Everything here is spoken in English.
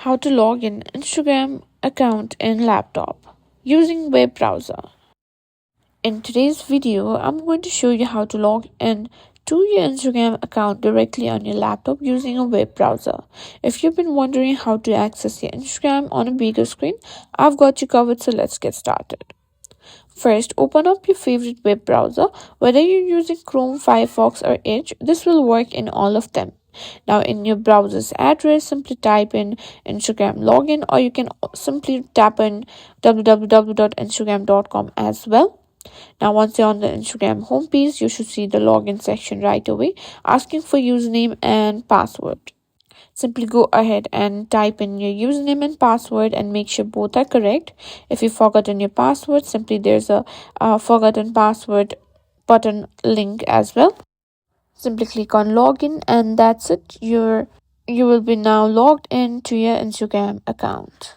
How to log in Instagram account in laptop using web browser. In today's video, I'm going to show you how to log in to your Instagram account directly on your laptop using a web browser. If you've been wondering how to access your Instagram on a bigger screen, I've got you covered, so let's get started. First, open up your favorite web browser. Whether you're using Chrome, Firefox, or Edge, this will work in all of them. Now, in your browser's address, simply type in Instagram login, or you can simply tap in www.instagram.com as well. Now, once you're on the Instagram homepage, you should see the login section right away, asking for username and password. Simply go ahead and type in your username and password and make sure both are correct. If you've forgotten your password, simply there's a forgotten password button link as well. Simply click on login and that's it. You will be now logged into your Instagram account.